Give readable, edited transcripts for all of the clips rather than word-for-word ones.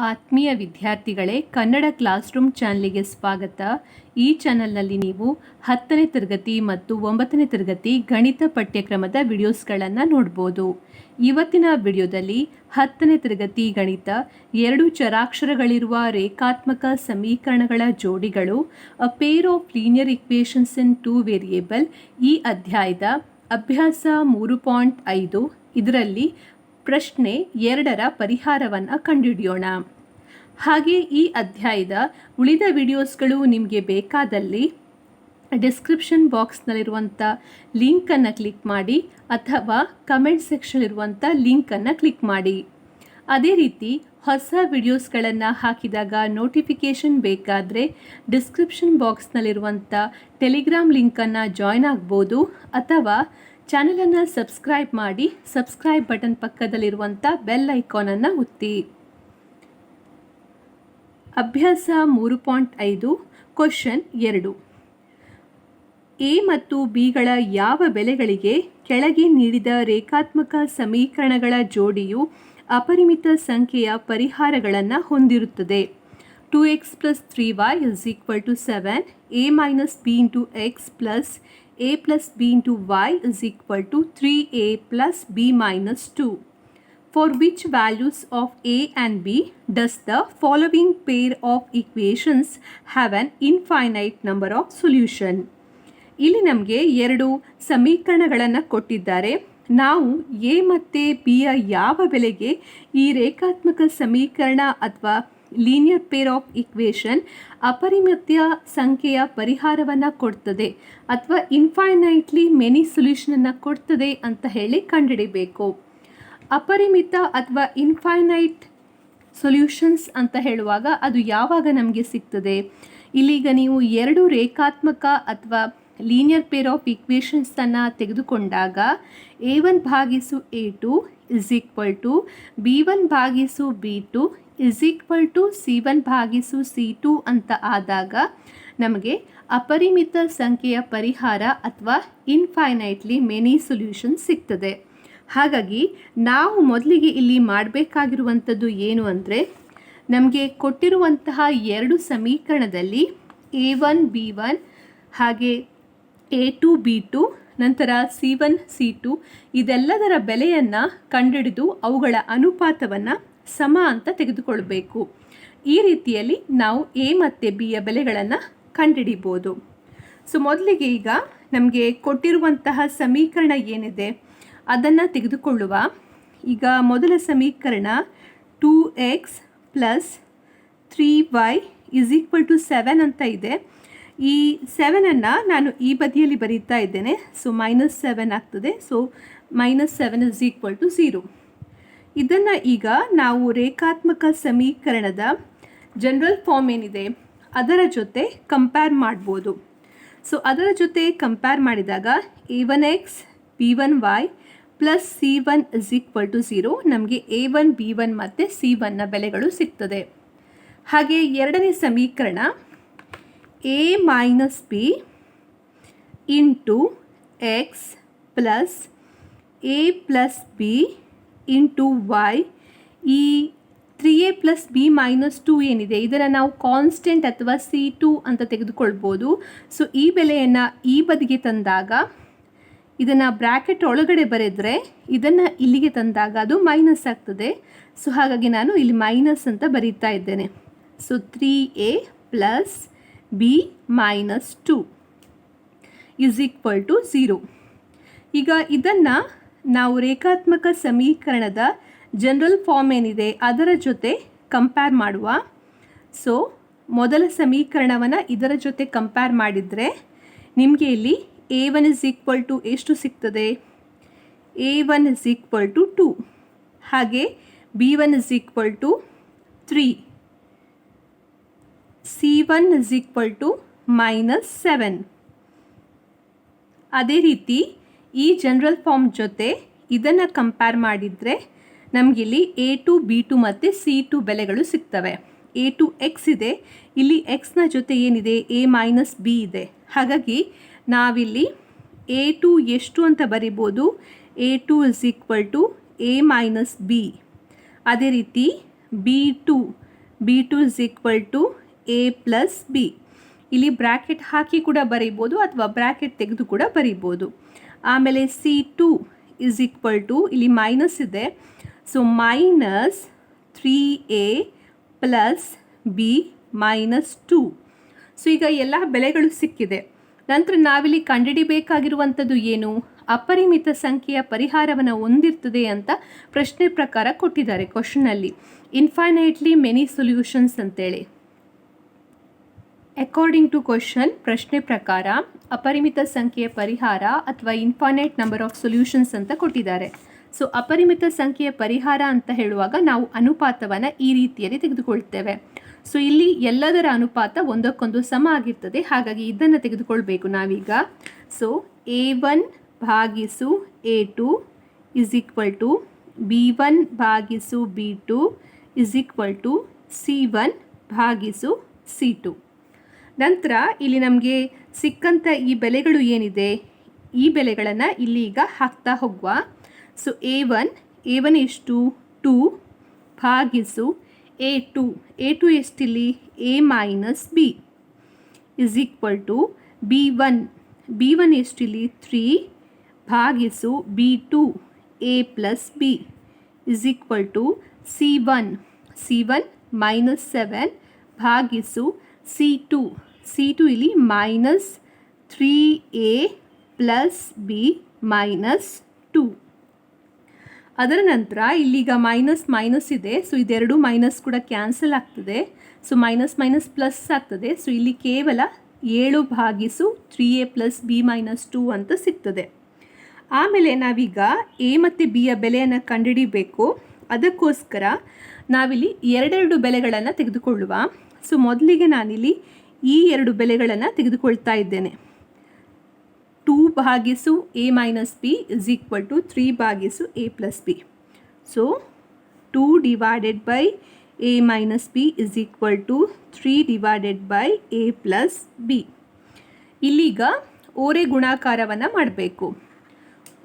ಆತ್ಮೀಯ ವಿದ್ಯಾರ್ಥಿಗಳೇ, Kannada class room ಚಾನಲಿಗೆ ಸ್ವಾಗತ. ಈ ಚಾನಲ್ನಲ್ಲಿ ನೀವು 10ನೇ ತರಗತಿ ಮತ್ತು 9ನೇ ತರಗತಿ ಗಣಿತ ಪಠ್ಯಕ್ರಮದ ವಿಡಿಯೋಸ್ಗಳನ್ನು ನೋಡ್ಬೋದು. ಇವತ್ತಿನ ವಿಡಿಯೋದಲ್ಲಿ 10ನೇ ತರಗತಿ ಗಣಿತ 2 ಚರಾಕ್ಷರಗಳಿರುವ ರೇಖಾತ್ಮಕ ಸಮೀಕರಣಗಳ ಜೋಡಿಗಳು, ಅ peer of linear equations in 2 variable, ಈ ಅಧ್ಯಾಯದ ಅಭ್ಯಾಸ 3.5 ಇದರಲ್ಲಿ ಪ್ರಶ್ನೆ 2ರ ಪರಿಹಾರವನ್ನು ಕಂಡುಹಿಡಿಯೋಣ. ಹಾಗೆ ಈ ಅಧ್ಯಾಯದ ಉಳಿದ ವಿಡಿಯೋಸ್ಗಳು ನಿಮಗೆ ಬೇಕಾದಲ್ಲಿ ಡಿಸ್ಕ್ರಿಪ್ಷನ್ ಬಾಕ್ಸ್ನಲ್ಲಿರುವಂಥ ಲಿಂಕನ್ನು ಕ್ಲಿಕ್ ಮಾಡಿ ಅಥವಾ ಕಮೆಂಟ್ ಸೆಕ್ಷನಲ್ಲಿರುವಂಥ ಲಿಂಕನ್ನು ಕ್ಲಿಕ್ ಮಾಡಿ. ಅದೇ ರೀತಿ ಹೊಸ ವಿಡಿಯೋಸ್ಗಳನ್ನು ಹಾಕಿದಾಗ ನೋಟಿಫಿಕೇಷನ್ ಬೇಕಾದರೆ ಡಿಸ್ಕ್ರಿಪ್ಷನ್ ಬಾಕ್ಸ್ನಲ್ಲಿರುವಂಥ ಟೆಲಿಗ್ರಾಮ್ ಲಿಂಕನ್ನು ಜಾಯ್ನ್ ಆಗ್ಬೋದು ಅಥವಾ ಚಾನಲನ್ನು ಸಬ್ಸ್ಕ್ರೈಬ್ ಮಾಡಿ ಸಬ್ಸ್ಕ್ರೈಬ್ ಬಟನ್ ಪಕ್ಕದಲ್ಲಿರುವಂಥ ಬೆಲ್ ಐಕಾನನ್ನು ಒತ್ತಿ. ಅಭ್ಯಾಸ 3.5 ಕ್ವಶನ್ 2. ಎ ಮತ್ತು ಬಿಗಳ ಯಾವ ಬೆಲೆಗಳಿಗೆ ಕೆಳಗೆ ನೀಡಿದ ರೇಖಾತ್ಮಕ ಸಮೀಕರಣಗಳ ಜೋಡಿಯು ಅಪರಿಮಿತ ಸಂಖ್ಯೆಯ ಪರಿಹಾರಗಳನ್ನು ಹೊಂದಿರುತ್ತದೆ? 2x plus 3y is equal to 7, a minus b into x plus a plus b into y is equal to 3a plus b minus 2. For which values of a and b does the following pair of equations have an infinite number of solution? ಇಲ್ಲಿ ನಮಗೆ 2 ಸಮೀಕರಣಗಳನ್ನು ಕೊಟ್ಟಿದ್ದಾರೆ. ನಾವು A ಮತ್ತು ಬಿಯ ಯಾವ ಬೆಲೆಗೆ ಈ ರೇಖಾತ್ಮಕ ಸಮೀಕರಣ ಅಥವಾ ಲೀನಿಯರ್ ಪೇರ್ ಆಫ್ ಇಕ್ವೇಷನ್ ಅಪರಿಮಿತ ಸಂಖ್ಯೆಯ ಪರಿಹಾರವನ್ನು ಕೊಡ್ತದೆ ಅಥವಾ ಇನ್ಫೈನೈಟ್ಲಿ ಮೆನಿ ಸೊಲ್ಯೂಷನನ್ನು ಕೊಡ್ತದೆ ಅಂತ ಹೇಳಿ ಕಂಡುಹಿಡಿಬೇಕು. ಅಪರಿಮಿತ ಅಥವಾ ಇನ್ಫೈನೈಟ್ ಸೊಲ್ಯೂಷನ್ಸ್ ಅಂತ ಹೇಳುವಾಗ ಅದು ಯಾವಾಗ ನಮಗೆ ಸಿಗ್ತದೆ? ಇಲ್ಲೀಗ ನೀವು 2 ರೇಖಾತ್ಮಕ ಅಥವಾ ಲೀನಿಯರ್ ಪೇರ್ ಆಫ್ ಇಕ್ವೇಷನ್ಸನ್ನು ತೆಗೆದುಕೊಂಡಾಗ a1 ಭಾಗಿಸು a2 is equal to b1 ಭಾಗಿಸು b2 is equal to c1 ಭಾಗಿಸು c2 ಅಂತ ಆದಾಗ ನಮಗೆ ಅಪರಿಮಿತ ಸಂಖ್ಯೆಯ ಪರಿಹಾರ ಅಥವಾ ಇನ್ಫೈನೈಟ್ಲಿ ಮೆನಿ ಸೊಲ್ಯೂಷನ್ ಸಿಗ್ತದೆ. ಹಾಗಾಗಿ ನಾವು ಮೊದಲಿಗೆ ಇಲ್ಲಿ ಮಾಡಬೇಕಾಗಿರುವಂಥದ್ದು ಏನು ಅಂದರೆ, ನಮಗೆ ಕೊಟ್ಟಿರುವಂತಹ 2 ಸಮೀಕರಣದಲ್ಲಿ a1 b1 ಹಾಗೆ a2 b2 ನಂತರ c1 c2 ಇದೆಲ್ಲದರ ಬೆಲೆಯನ್ನು ಕಂಡುಹಿಡಿದು ಅವುಗಳ ಅನುಪಾತವನ್ನು ಸಮ ಅಂತ ತೆಗೆದುಕೊಳ್ಬೇಕು. ಈ ರೀತಿಯಲ್ಲಿ ನಾವು ಎ ಮತ್ತು ಬಿಯ ಬೆಲೆಗಳನ್ನು ಕಂಡುಹಿಡಿಬೋದು. ಸೊ ಮೊದಲಿಗೆ ಈಗ ನಮಗೆ ಕೊಟ್ಟಿರುವಂತಹ ಸಮೀಕರಣ ಏನಿದೆ ಅದನ್ನು ತೆಗೆದುಕೊಳ್ಳುವ. ಈಗ ಮೊದಲ ಸಮೀಕರಣ 2x plus 3y is equal to 7 ಅಂತ ಇದೆ. ಈ 7ಅನ್ನು ನಾನು ಈ ಬದಿಯಲ್ಲಿ ಬರೀತಾ ಇದ್ದೇನೆ. ಸೊ -7 ಆಗ್ತದೆ. So -7 is equal to 0. ಇದನ್ನು ಈಗ ನಾವು ರೇಖಾತ್ಮಕ ಸಮೀಕರಣದ ಜನರಲ್ ಫಾರ್ಮ್ ಏನಿದೆ ಅದರ ಜೊತೆ ಕಂಪೇರ್ ಮಾಡ್ಬೋದು. ಸೊ ಅದರ ಜೊತೆ ಕಂಪೇರ್ ಮಾಡಿದಾಗ a1x b1y plus c1 is equal to 0 ನಮಗೆ a1 b1 ಮತ್ತು c1ನ ಬೆಲೆಗಳು ಸಿಗ್ತದೆ. ಹಾಗೆ ಎರಡನೇ ಸಮೀಕರಣ a minus b into x plus a plus b into y, ಈ 3a ಪ್ಲಸ್ b ಮೈನಸ್ 2 ಏನಿದೆ ಇದನ್ನು ನಾವು ಕಾನ್ಸ್ಟೆಂಟ್ ಅಥವಾ c2 ಅಂತ ತೆಗೆದುಕೊಳ್ಬೋದು. ಸೊ ಈ ಬೆಲೆಯನ್ನು ಈ ಬದಿಗೆ ತಂದಾಗ ಇದನ್ನು ಬ್ರ್ಯಾಕೆಟ್ ಒಳಗಡೆ ಬರೆದರೆ ಇದನ್ನು ಇಲ್ಲಿಗೆ ತಂದಾಗ ಅದು ಮೈನಸ್ ಆಗ್ತದೆ. ಸೊ ಹಾಗಾಗಿ ನಾನು ಇಲ್ಲಿ ಮೈನಸ್ ಅಂತ ಬರೀತಾ ಇದ್ದೇನೆ. So 3a plus b minus 2 is equal to 0. ಈಗ ಇದನ್ನು ನಾವು ರೇಖಾತ್ಮಕ ಸಮೀಕರಣದ ಜನರಲ್ ಫಾರ್ಮ್ ಏನಿದೆ ಅದರ ಜೊತೆ ಕಂಪೇರ್ ಮಾಡುವ. ಸೊ ಮೊದಲ ಸಮೀಕರಣವನ್ನು ಇದರ ಜೊತೆ ಕಂಪೇರ್ ಮಾಡಿದರೆ ನಿಮಗೆ ಇಲ್ಲಿ a1 ಇಸ್ ಈಕ್ವಲ್ ಟು ಎಷ್ಟು ಸಿಗ್ತದೆ? a1 ಇಸ್ ಈಕ್ವಲ್ ಟು 2 ಹಾಗೆ b1 is equal to 3, c1 is equal to -7. ಅದೇ ರೀತಿ ಈ ಜನರಲ್ ಫಾರ್ಮ್ ಜೊತೆ ಇದನ್ನು ಕಂಪೇರ್ ಮಾಡಿದರೆ ನಮಗಿಲ್ಲಿ a2 b2 ಮತ್ತು c2 ಬೆಲೆಗಳು ಸಿಗ್ತವೆ. a2 x ಇದೆ, ಇಲ್ಲಿ xನ ಜೊತೆ ಏನಿದೆ a ಮೈನಸ್ b ಇದೆ. ಹಾಗಾಗಿ ನಾವಿಲ್ಲಿ a2 ಎಷ್ಟು ಅಂತ ಬರಿಬೋದು? a2 is equal to a minus b. ಅದೇ ರೀತಿ b2 B2 is equal to A plus B. ಇಲ್ಲಿ ಬ್ರ್ಯಾಕೆಟ್ ಹಾಕಿ ಕೂಡ ಬರೀಬೋದು ಅಥವಾ ಬ್ರ್ಯಾಕೆಟ್ ತೆಗೆದು ಕೂಡ ಬರೀಬೋದು. ಆಮೇಲೆ C2 ಇಸ್ ಈಕ್ವಲ್ ಟು, ಇಲ್ಲಿ ಮೈನಸ್ ಇದೆ, so minus 3A plus B minus 2. So ಈಗ ಎಲ್ಲ ಬೆಲೆಗಳು ಸಿಕ್ಕಿದೆ. ನಂತರ ನಾವಿಲ್ಲಿ ಕಂಡುಹಿಡಿಬೇಕಾಗಿರುವಂಥದ್ದು ಏನು? ಅಪರಿಮಿತ ಸಂಖ್ಯೆಯ ಪರಿಹಾರವನ್ನು ಹೊಂದಿರ್ತದೆ ಅಂತ ಪ್ರಶ್ನೆ ಪ್ರಕಾರ ಕೊಟ್ಟಿದ್ದಾರೆ ಕ್ವಶನಲ್ಲಿ. ಇನ್ಫೈನೈಟ್ಲಿ ಮೆನಿ ಸೊಲ್ಯೂಷನ್ಸ್ ಅಂತೇಳಿ. ಅಕಾರ್ಡಿಂಗ್ ಟು ಕ್ವಶನ್, ಪ್ರಶ್ನೆ ಪ್ರಕಾರ ಅಪರಿಮಿತ ಸಂಖ್ಯೆಯ ಪರಿಹಾರ ಅಥವಾ ಇನ್ಫೈನೈಟ್ ನಂಬರ್ ಆಫ್ ಸೊಲ್ಯೂಷನ್ಸ್ ಅಂತ ಕೊಟ್ಟಿದ್ದಾರೆ. ಸೊ ಅಪರಿಮಿತ ಸಂಖ್ಯೆಯ ಪರಿಹಾರ ಅಂತ ಹೇಳುವಾಗ ನಾವು ಅನುಪಾತವನ್ನು ಈ ರೀತಿಯಲ್ಲಿ ತೆಗೆದುಕೊಳ್ತೇವೆ. ಸೊ ಇಲ್ಲಿ ಎಲ್ಲದರ ಅನುಪಾತ ಒಂದಕ್ಕೊಂದು ಸಮ ಆಗಿರ್ತದೆ, ಹಾಗಾಗಿ ಇದನ್ನು ತೆಗೆದುಕೊಳ್ಬೇಕು ನಾವೀಗ. ಸೊ A1 ಭಾಗಿಸು A2 is equal to B1 ಭಾಗಿಸು B2 is equal to C1 ಭಾಗಿಸು C2. ನಂತರ ಇಲ್ಲಿ ನಮಗೆ ಸಿಕ್ಕಂಥ ಈ ಬೆಲೆಗಳು ಏನಿದೆ, ಈ ಬೆಲೆಗಳನ್ನು ಇಲ್ಲಿ ಈಗ ಹಾಕ್ತಾ ಹೋಗುವ. ಸೊ A1 ಎಷ್ಟು? 2 ಭಾಗಿಸು A2 ಎಷ್ಟಿಲ್ಲಿ? A minus B is equal to B1 ಎಷ್ಟಿಲ್ಲಿ? 3 ಭಾಗಿಸು B2 A plus B is equal to C1 minus 7 ಭಾಗಿಸು C2 ಇಲ್ಲಿ minus 3A plus B minus 2. ಅದರ ನಂತರ ಇಲ್ಲಿಗ ಮೈನಸ್ ಇದೆ, ಸೊ ಇದೆರಡು ಮೈನಸ್ ಕೂಡ ಕ್ಯಾನ್ಸಲ್ ಆಗ್ತದೆ. ಸೊ ಮೈನಸ್ ಪ್ಲಸ್ ಆಗ್ತದೆ. ಸೊ ಇಲ್ಲಿ ಕೇವಲ 7 ಭಾಗಿಸು 3A ಪ್ಲಸ್ ಬಿ ಮೈನಸ್ 2 ಅಂತ ಸಿಗ್ತದೆ. ಆಮೇಲೆ ನಾವೀಗ ಎ ಮತ್ತು ಬಿಯ ಬೆಲೆಯನ್ನು ಕಂಡುಹಿಡಿಬೇಕು. ಅದಕ್ಕೋಸ್ಕರ ನಾವಿಲ್ಲಿ ಎರಡೆರಡು ಬೆಲೆಗಳನ್ನು ತೆಗೆದುಕೊಳ್ಳುವ. ಸೊ ಮೊದಲಿಗೆ ನಾನಿಲ್ಲಿ ಈ ಎರಡು ಬೆಲೆಗಳನ್ನು ತೆಗೆದುಕೊಳ್ತಾ ಇದ್ದೇನೆ. 2 ಭಾಗಿಸು A minus B is equal to 3 ಭಾಗಿಸು A plus B. So 2 divided by A minus B is equal to 3 divided by A plus B. ಇಲ್ಲೀಗ ಓರೆ ಗುಣಾಕಾರವನ್ನು ಮಾಡಬೇಕು.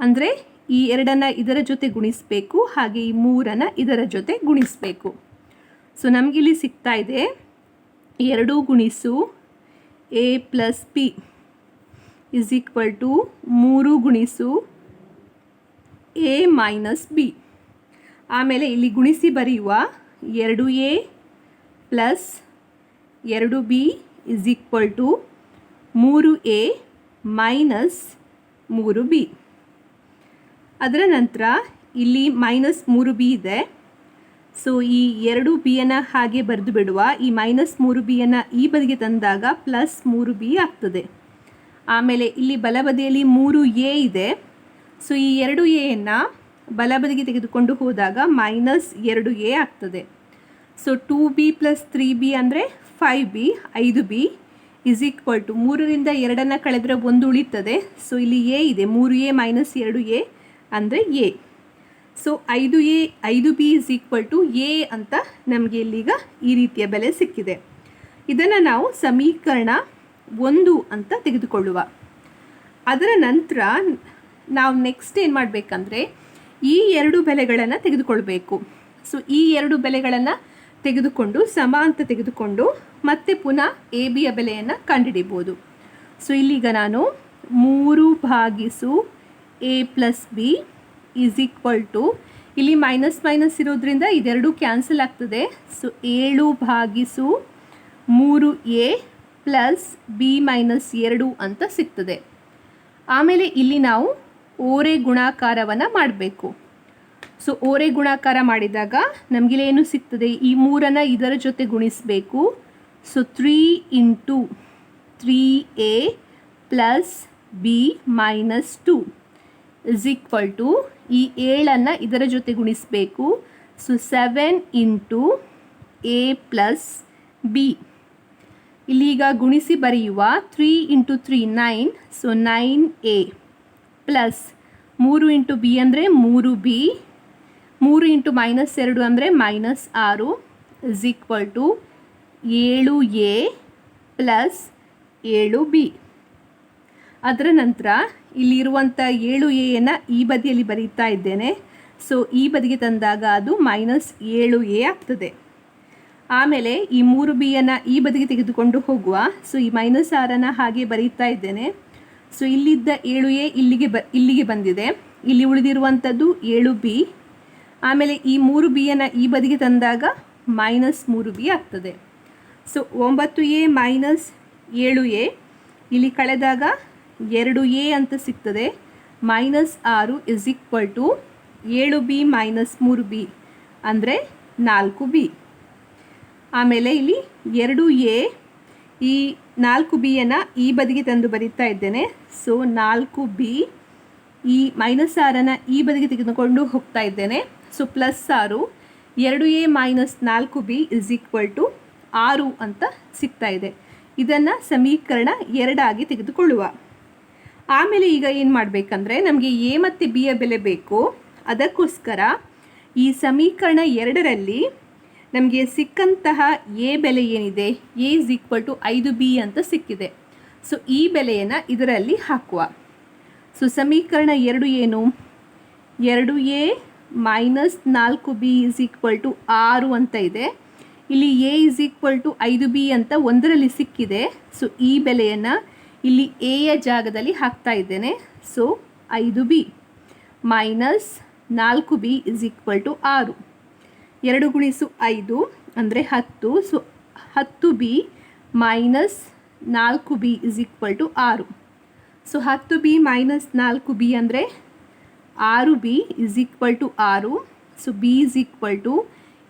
ಅಂದರೆ ಈ ಎರಡನ್ನು ಇದರ ಜೊತೆ ಗುಣಿಸಬೇಕು, ಹಾಗೆ ಈ 3 ಇದರ ಜೊತೆ ಗುಣಿಸಬೇಕು. ಸೊ ನಮಗಿಲ್ಲಿ ಸಿಗ್ತಾ ಇದೆ 2 ಗುಣಿಸು A plus B is equal to 3 ಗುಣಿಸು A ಮೈನಸ್ ಬಿ. ಆಮೇಲೆ ಇಲ್ಲಿ ಗುಣಿಸಿ ಬರೆಯುವ 2A plus 2B is equal to 3A minus 3B. ಅದರ ನಂತರ ಇಲ್ಲಿ ಮೈನಸ್ 3B ಇದೆ. ಸೊ ಈ 2Bಯನ್ನು ಹಾಗೆ ಬರೆದು ಬಿಡುವ. ಈ ಮೈನಸ್ 3Bಯನ್ನು ಈ ಬದಿಗೆ ತಂದಾಗ ಪ್ಲಸ್ 3B ಆಗ್ತದೆ. ಆಮೇಲೆ ಇಲ್ಲಿ ಬಲಬದಿಯಲ್ಲಿ 3A ಇದೆ. ಸೊ ಈ 2Aಯನ್ನು ಬಲಬದಿಗೆ ತೆಗೆದುಕೊಂಡು ಹೋದಾಗ ಮೈನಸ್ 2A ಆಗ್ತದೆ. ಸೊ 2B ಪ್ಲಸ್ 3B ಅಂದರೆ 5B ಇಸ್ ಈಕ್ವಲ್ ಟು 3ರಿಂದ 2 ಕಳೆದರೆ 1 ಉಳಿತದೆ. ಸೊ ಇಲ್ಲಿ A ಇದೆ, 3A ಮೈನಸ್ 2A ಅಂದರೆ A. So 5B is equal to A ಅಂತ ನಮಗೆ ಇಲ್ಲಿಗ ಈ ರೀತಿಯ ಬೆಲೆ ಸಿಕ್ಕಿದೆ. ಇದನ್ನು ನಾವು ಸಮೀಕರಣ 1 ಅಂತ ತೆಗೆದುಕೊಳ್ಳುವ. ಅದರ ನಂತರ ನಾವು ನೆಕ್ಸ್ಟ್ ಏನು ಮಾಡಬೇಕಂದ್ರೆ ಈ ಎರಡು ಬೆಲೆಗಳನ್ನು ತೆಗೆದುಕೊಳ್ಬೇಕು. ಸೊ ಈ ಎರಡು ಬೆಲೆಗಳನ್ನು ತೆಗೆದುಕೊಂಡು ಸಮ ಅಂತ ತೆಗೆದುಕೊಂಡು ಮತ್ತೆ ಪುನಃ ಎ ಬಿಯ ಬೆಲೆಯನ್ನು ಕಂಡುಹಿಡಿಬೋದು. ಸೊ ಇಲ್ಲಿಗ ನಾನು 3 ಭಾಗಿಸು A plus B is equal to, ಇಲ್ಲಿ ಮೈನಸ್ ಇರೋದ್ರಿಂದ ಇದೆರಡು ಕ್ಯಾನ್ಸಲ್ ಆಗ್ತದೆ. ಸೊ 7 ಭಾಗಿಸು 3A ಪ್ಲಸ್ ಬಿ ಮೈನಸ್ 2 ಅಂತ ಸಿಗ್ತದೆ. ಆಮೇಲೆ ಇಲ್ಲಿ ನಾವು ಓರೆ ಗುಣಾಕಾರವನ್ನು ಮಾಡಬೇಕು. ಸೊ ಓರೆ ಗುಣಾಕಾರ ಮಾಡಿದಾಗ ನಮಗಿಲ್ಲೇನು ಸಿಗ್ತದೆ, ಈ 3 ಇದರ ಜೊತೆ ಗುಣಿಸಬೇಕು. So 3 into 3A plus B minus 2 is equal to, ಈ 7 ಇದರ ಜೊತೆ ಗುಣಿಸಬೇಕು. So 7 into A plus B. ಇಲ್ಲೀಗ ಗುಣಿಸಿ ಬರೆಯುವ 3 into 3 9. So 9A plus 3 into B ಅಂದರೆ 3B, 3 ಇಂಟು ಮೈನಸ್ 2 ಅಂದರೆ minus 6 is equal to 7A plus 7B. ಅದರ ನಂತರ ಇಲ್ಲಿರುವಂಥ 7Aಯನ್ನು ಈ ಬದಿಯಲ್ಲಿ ಬರೀತಾ ಇದ್ದೇನೆ. ಸೊ ಈ ಬದಿಗೆ ತಂದಾಗ ಅದು ಮೈನಸ್ 7A ಆಗ್ತದೆ. ಆಮೇಲೆ ಈ 3b ಈ ಬದಿಗೆ ತೆಗೆದುಕೊಂಡು ಹೋಗುವ. ಸೊ ಈ -6 ಹಾಗೆ ಬರೀತಾ ಇದ್ದೇನೆ. ಸೊ ಇಲ್ಲಿದ್ದ 7a ಇಲ್ಲಿಗೆ ಬಂದಿದೆ. ಇಲ್ಲಿ ಉಳಿದಿರುವಂಥದ್ದು 7b. ಆಮೇಲೆ ಈ 3b ಈ ಬದಿಗೆ ತಂದಾಗ -3b ಆಗ್ತದೆ. ಸೊ 9a ಮೈನಸ್ 7a ಇಲ್ಲಿ ಕಳೆದಾಗ 2a ಅಂತ ಸಿಗ್ತದೆ. -6 is equal to 7b minus 3b ಅಂದರೆ 4b. ಆಮೇಲೆ ಇಲ್ಲಿ 2a ಈ 4b ಈ ಬದಿಗೆ ತಂದು ಬರೀತಾ ಇದ್ದೇನೆ. ಸೊ 4b ಈ -6 ಈ ಬದಿಗೆ ತೆಗೆದುಕೊಂಡು ಹೋಗ್ತಾ ಇದ್ದೇನೆ. So +6 2a minus 4b is equal to 6 ಅಂತ ಸಿಗ್ತಾ ಇದೆ. ಇದನ್ನು ಸಮೀಕರಣ 2 ಆಗಿ ತೆಗೆದುಕೊಳ್ಳುವ. ಆಮೇಲೆ ಈಗ ಏನು ಮಾಡಬೇಕಂದ್ರೆ ನಮಗೆ a ಮತ್ತು b ಯ ಬೆಲೆ ಬೇಕು. ಅದಕ್ಕೋಸ್ಕರ ಈ ಸಮೀಕರಣ 2ರಲ್ಲಿ ನಮಗೆ ಸಿಕ್ಕಂತಹ a ಬೆಲೆ ಏನಿದೆ, a is equal to 5b ಅಂತ ಸಿಕ್ಕಿದೆ. ಸೊ ಈ ಬೆಲೆಯನ್ನು ಇದರಲ್ಲಿ ಹಾಕುವ. ಸೊ ಸಮೀಕರಣ 2 ಏನು, 2a minus 4b is equal to 6 ಅಂತ ಇದೆ. ಇಲ್ಲಿ a is equal to 5b ಅಂತ ಒಂದರಲ್ಲಿ ಸಿಕ್ಕಿದೆ. ಸೊ ಈ ಬೆಲೆಯನ್ನು ಇಲ್ಲಿ a ಯ ಜಾಗದಲ್ಲಿ ಹಾಕ್ತಾ ಇದ್ದೇನೆ. So 5b minus 4b is equal to 6. 2 ಗುಣಿಸು 5 ಅಂದರೆ 10. So 10b minus 4b is equal to 6. So 10b minus 4b ಅಂದರೆ 6b is equal to 6. So b is equal to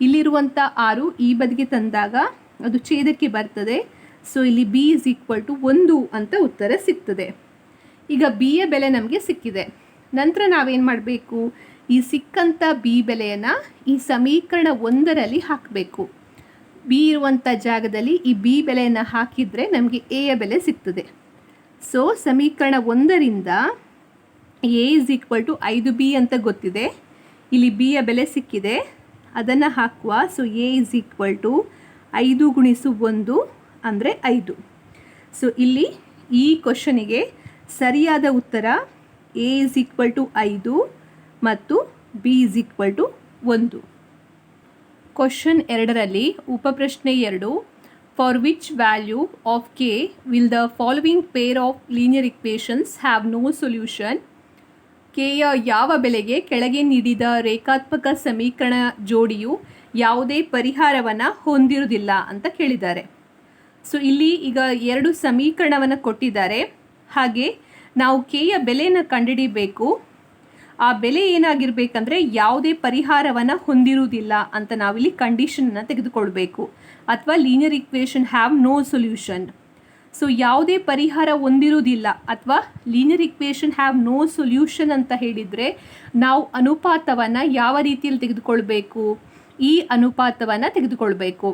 ಇಲ್ಲಿರುವಂಥ 6 ಈ ಬದಿಗೆ ತಂದಾಗ ಅದು ಛೇದಕ್ಕೆ ಬರ್ತದೆ. ಸೊ ಇಲ್ಲಿ b ಇಸ್ ಈಕ್ವಲ್ ಟು 1 ಅಂತ ಉತ್ತರ ಸಿಗ್ತದೆ. ಈಗ b ಯ ಬೆಲೆ ನಮಗೆ ಸಿಕ್ಕಿದೆ. ನಂತರ ನಾವೇನು ಮಾಡಬೇಕು, ಈ ಸಿಕ್ಕಂಥ b ಬೆಲೆಯನ್ನು ಈ ಸಮೀಕರಣ 1ರಲ್ಲಿ ಹಾಕಬೇಕು. b ಇರುವಂಥ ಜಾಗದಲ್ಲಿ ಈ b ಬೆಲೆಯನ್ನು ಹಾಕಿದರೆ ನಮಗೆ a ಯ ಬೆಲೆ ಸಿಗ್ತದೆ. ಸೊ ಸಮೀಕರಣ 1ರಿಂದ a is equal to 5b ಅಂತ ಗೊತ್ತಿದೆ. ಇಲ್ಲಿ b ಯ ಬೆಲೆ ಸಿಕ್ಕಿದೆ, ಅದನ್ನು ಹಾಕುವ. So a is equal to 5 ಗುಣಿಸು 1 ಅಂದರೆ 5. ಸೊ ಇಲ್ಲಿ ಈ ಕ್ವಶನಿಗೆ ಸರಿಯಾದ ಉತ್ತರ a ಇಸ್ ಈಕ್ವಲ್ ಟು 5 ಮತ್ತು b is equal to 1. Question 2ರಲ್ಲಿ ಉಪಪ್ರಶ್ನೆ 2, for which value of k will the following pair of linear equations have no solution. ಕೆಯ ಯಾವ ಬೆಲೆಗೆ ಕೆಳಗೆ ನೀಡಿದ ರೇಖಾತ್ಮಕ ಸಮೀಕರಣ ಜೋಡಿಯು ಯಾವುದೇ ಪರಿಹಾರವನ್ನು ಹೊಂದಿರುವುದಿಲ್ಲ ಅಂತ ಕೇಳಿದ್ದಾರೆ. ಸೊ ಇಲ್ಲಿ ಈಗ 2 ಸಮೀಕರಣವನ್ನು ಕೊಟ್ಟಿದ್ದಾರೆ. ಹಾಗೆ ನಾವು ಕೆಯ ಬೆಲೆಯನ್ನು ಕಂಡುಹಿಡಿಯಬೇಕು. ಆ ಬೆಲೆ ಏನಾಗಿರಬೇಕಂದ್ರೆ ಯಾವುದೇ ಪರಿಹಾರವನ್ನು ಹೊಂದಿರುವುದಿಲ್ಲ ಅಂತ ನಾವಿಲ್ಲಿ ಕಂಡೀಷನನ್ನು ತೆಗೆದುಕೊಳ್ಬೇಕು. ಅಥವಾ linear equation have no solution. So ಯಾವುದೇ ಪರಿಹಾರ ಹೊಂದಿರುವುದಿಲ್ಲ ಅಥವಾ linear equation have no solution ಅಂತ ಹೇಳಿದರೆ ನಾವು ಅನುಪಾತವನ್ನು ಯಾವ ರೀತಿಯಲ್ಲಿ ತೆಗೆದುಕೊಳ್ಬೇಕು, ಈ ಅನುಪಾತವನ್ನು ತೆಗೆದುಕೊಳ್ಬೇಕು.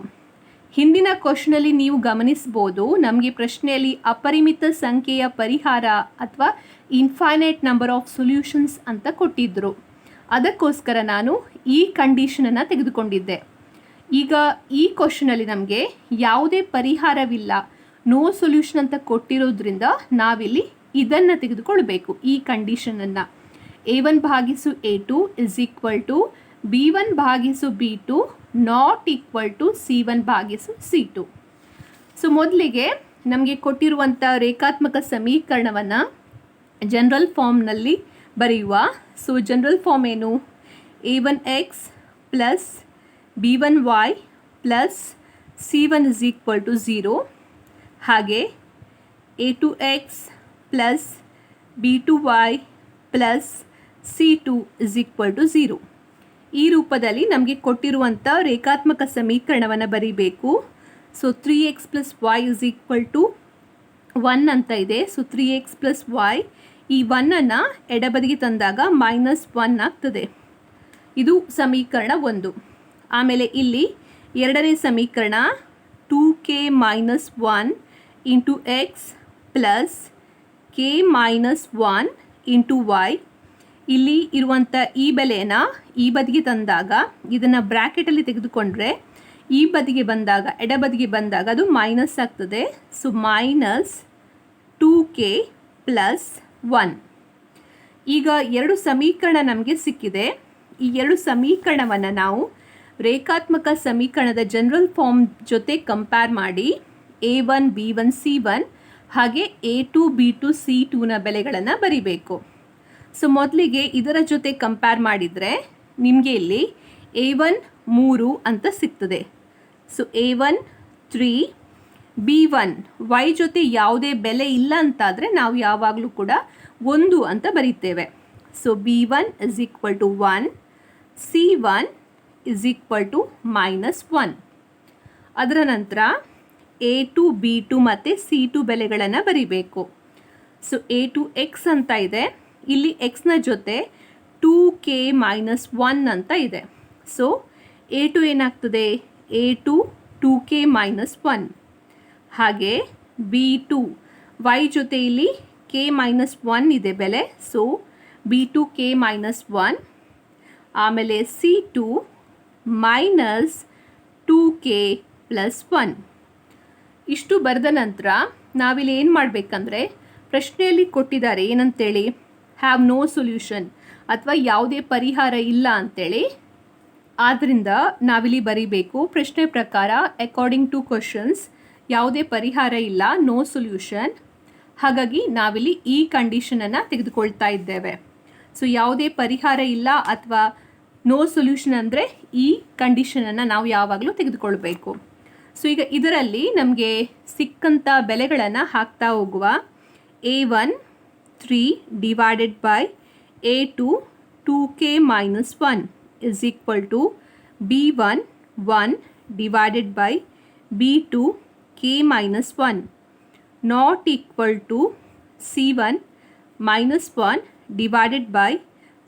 ಹಿಂದಿನ ಕ್ವಶನಲ್ಲಿ ನೀವು ಗಮನಿಸ್ಬೋದು, ನಮಗೆ ಪ್ರಶ್ನೆಯಲ್ಲಿ ಅಪರಿಮಿತ ಸಂಖ್ಯೆಯ ಪರಿಹಾರ ಅಥವಾ ಇನ್ಫೈನೈಟ್ ನಂಬರ್ ಆಫ್ ಸೊಲ್ಯೂಷನ್ಸ್ ಅಂತ ಕೊಟ್ಟಿದ್ದರು. ಅದಕ್ಕೋಸ್ಕರ ನಾನು ಈ ಕಂಡೀಷನನ್ನು ತೆಗೆದುಕೊಂಡಿದ್ದೆ. ಈಗ ಈ ಕ್ವಶನಲ್ಲಿ ನಮಗೆ ಯಾವುದೇ ಪರಿಹಾರವಿಲ್ಲ, ನೋ ಸೊಲ್ಯೂಷನ್ ಅಂತ ಕೊಟ್ಟಿರೋದ್ರಿಂದ ನಾವಿಲ್ಲಿ ಇದನ್ನು ತೆಗೆದುಕೊಳ್ಬೇಕು. ಈ ಕಂಡೀಷನನ್ನು a1 ಭಾಗಿಸು a2 is equal to b1 ಭಾಗಿಸು b2 not equal to c1 ಭಾಗಿಸು c2. ಸೊ ಮೊದಲಿಗೆ ನಮಗೆ ಕೊಟ್ಟಿರುವಂಥ ರೇಖಾತ್ಮಕ ಸಮೀಕರಣವನ್ನು ಜನರಲ್ ಫಾರ್ಮ್ನಲ್ಲಿ ಬರೆಯುವ. ಸೊ ಜನರಲ್ ಫಾರ್ಮ್ ಏನು, a1x plus b1y plus c1 is equal to 0. ಹಾಗೆ a2x plus b2y plus c2 is equal to 0. ಈ ರೂಪದಲ್ಲಿ ನಮಗೆ ಕೊಟ್ಟಿರುವಂಥ ರೇಖಾತ್ಮಕ ಸಮೀಕರಣವನ್ನು ಬರೀಬೇಕು. So 3x plus y is equal to 1 ಅಂತ ಇದೆ. ಸೊ 3x ಪ್ಲಸ್ y ಈ 1ಅನ್ನು ಎಡಬದಿಗೆ ತಂದಾಗ -1 ಆಗ್ತದೆ. ಇದು ಸಮೀಕರಣ 1. ಆಮೇಲೆ ಇಲ್ಲಿ ಎರಡನೇ ಸಮೀಕರಣ 2k minus 1 into X plus k minus 1 into y. ಇಲ್ಲಿ ಇರುವಂಥ ಈ ಬೆಲೆಯನ್ನು ಈ ಬದಿಗೆ ತಂದಾಗ ಇದನ್ನು ಬ್ರ್ಯಾಕೆಟಲ್ಲಿ ತೆಗೆದುಕೊಂಡ್ರೆ ಈ ಬದಿಗೆ ಬಂದಾಗ ಎಡಬದಿಗೆ ಬಂದಾಗ ಅದು ಮೈನಸ್ ಆಗ್ತದೆ. So minus 2k plus 1. ಈಗ 2 ಸಮೀಕರಣ ನಮಗೆ ಸಿಕ್ಕಿದೆ. ಈ 2 ಸಮೀಕರಣವನ್ನು ನಾವು ರೇಖಾತ್ಮಕ ಸಮೀಕರಣದ ಜನರಲ್ ಫಾರ್ಮ್ ಜೊತೆ ಕಂಪೇರ್ ಮಾಡಿ A1 B1 C1 ಹಾಗೆ A2 B2 C2ನ ಬೆಲೆಗಳನ್ನು ಬರಿಬೇಕು. ಸೊ ಮೊದಲಿಗೆ ಇದರ ಜೊತೆ ಕಂಪೇರ್ ಮಾಡಿದರೆ ನಿಮಗೆ ಇಲ್ಲಿ A1 3 ಅಂತ ಸಿಗ್ತದೆ. ಸೊ A1 3, B1 Y ಜೊತೆ ಯಾವುದೇ ಬೆಲೆ ಇಲ್ಲ ಅಂತಾದರೆ ನಾವು ಯಾವಾಗಲೂ ಕೂಡ 1 ಅಂತ ಬರೀತೇವೆ. So B1 = 1, C1 = -1. ಅದರ ನಂತರ A2 B2 ಮತ್ತು C2 ಬೆಲೆಗಳನ್ನು ಬರಿಬೇಕು. ಸೊ A2 X ಅಂತ ಇದೆ, ಇಲ್ಲಿ Xನ ಜೊತೆ 2K - 1 ಅಂತ ಇದೆ. ಸೊ A2 ಏನಾಗ್ತದೆ? A2 2K - 1. ಹಾಗೆ B2 Y ಜೊತೆ ಇಲ್ಲಿ K - 1 ಇದೆ ಬೆಲೆ. So B2 K - 1. ಆಮೇಲೆ C2 -2K + 1. ಇಷ್ಟು ಬರೆದ ನಂತರ ನಾವಿಲ್ಲಿ ಏನು ಮಾಡಬೇಕಂದ್ರೆ, ಪ್ರಶ್ನೆಯಲ್ಲಿ ಕೊಟ್ಟಿದ್ದಾರೆ ಏನಂತೇಳಿ, ಹ್ಯಾವ್ ನೋ ಸೊಲ್ಯೂಷನ್ ಅಥವಾ ಯಾವುದೇ ಪರಿಹಾರ ಇಲ್ಲ ಅಂತೇಳಿ. ಆದ್ದರಿಂದ ನಾವಿಲ್ಲಿ ಬರೀಬೇಕು ಪ್ರಶ್ನೆ ಪ್ರಕಾರ ಅಕಾರ್ಡಿಂಗ್ ಟು ಕ್ವಶನ್ಸ್ ಯಾವುದೇ ಪರಿಹಾರ ಇಲ್ಲ, ನೋ ಸೊಲ್ಯೂಷನ್. ಹಾಗಾಗಿ ನಾವಿಲ್ಲಿ ಈ ಕಂಡೀಷನನ್ನು ತೆಗೆದುಕೊಳ್ತಾ ಇದ್ದೇವೆ. ಸೊ ಯಾವುದೇ ಪರಿಹಾರ ಇಲ್ಲ ಅಥವಾ ನೋ ಸೊಲ್ಯೂಷನ್ ಅಂದರೆ ಈ ಕಂಡೀಷನನ್ನು ನಾವು ಯಾವಾಗಲೂ ತೆಗೆದುಕೊಳ್ಬೇಕು. ಸೊ ಈಗ ಇದರಲ್ಲಿ ನಮಗೆ ಸಿಕ್ಕಂಥ ಬೆಲೆಗಳನ್ನು ಹಾಕ್ತಾ ಹೋಗುವ. A1 3 / A2 2K - 1 = B1 1 / B2 K - 1 not equal to C1 -1 /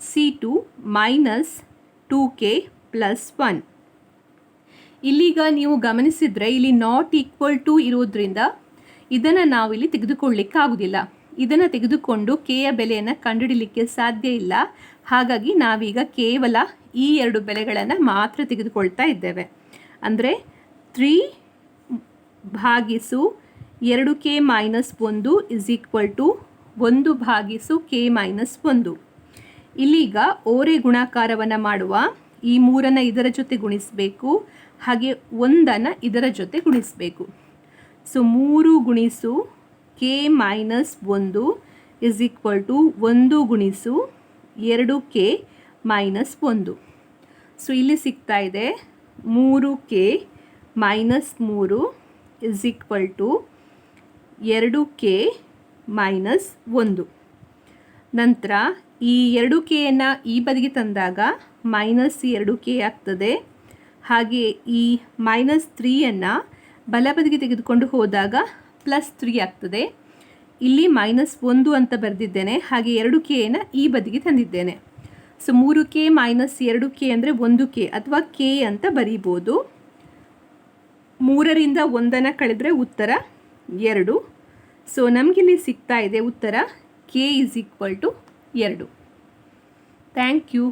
C2 -2K + 1. ಇಲ್ಲಿಗ ನೀವು ಗಮನಿಸಿದರೆ ಇಲ್ಲಿ ನಾಟ್ ಈಕ್ವಲ್ ಟು ಇರೋದ್ರಿಂದ ಇದನ್ನು ನಾವಿಲ್ಲಿ ತೆಗೆದುಕೊಳ್ಳಲಿಕ್ಕೆ ಆಗೋದಿಲ್ಲ. ಇದನ್ನು ತೆಗೆದುಕೊಂಡು ಕೆಯ ಬೆಲೆಯನ್ನು ಕಂಡುಹಿಡಲಿಕ್ಕೆ ಸಾಧ್ಯ ಇಲ್ಲ. ಹಾಗಾಗಿ ನಾವೀಗ ಕೇವಲ ಈ ಎರಡು ಬೆಲೆಗಳನ್ನು ಮಾತ್ರ ತೆಗೆದುಕೊಳ್ತಾ ಇದ್ದೇವೆ. ಅಂದರೆ 3/2K - 1 = 1/K - 1. ಇಲ್ಲಿಗ ಓರೆ ಗುಣಾಕಾರವನ್ನು ಮಾಡುವ. ಈ 3ನ್ನು ಇದರ ಜೊತೆ ಗುಣಿಸಬೇಕು, ಹಾಗೆ 1ನ್ನು ಇದರ ಜೊತೆ ಗುಣಿಸಬೇಕು. So 3 × K - 1 = 1 × 2K - 1. ಸೊ ಇಲ್ಲಿ ಸಿಗ್ತಾ ಇದೆ 3K - 3 = 2K - 1. ನಂತರ ಈ 2Kಯನ್ನು ಈ ಬದಿಗೆ ತಂದಾಗ -2K ಆಗ್ತದೆ. ಹಾಗೆ ಈ -3ಯನ್ನು ಬಲಬದಿಗೆ ತೆಗೆದುಕೊಂಡು ಹೋದಾಗ +3 ಆಗ್ತದೆ. ಇಲ್ಲಿ -1 ಅಂತ ಬರೆದಿದ್ದೇನೆ, ಹಾಗೆ 2Kಯನ್ನು ಈ ಬದಿಗೆ ತಂದಿದ್ದೇನೆ. ಸೊ 3K - 2K ಅಂದರೆ 1K ಅಥವಾ K ಅಂತ ಬರೀಬೋದು. 3ರಿಂದ 1ನ್ನು ಕಳೆದರೆ ಉತ್ತರ 2. ಸೊ ನಮಗಿಲ್ಲಿ ಸಿಗ್ತಾ ಇದೆ ಉತ್ತರ K = 2. Thank you.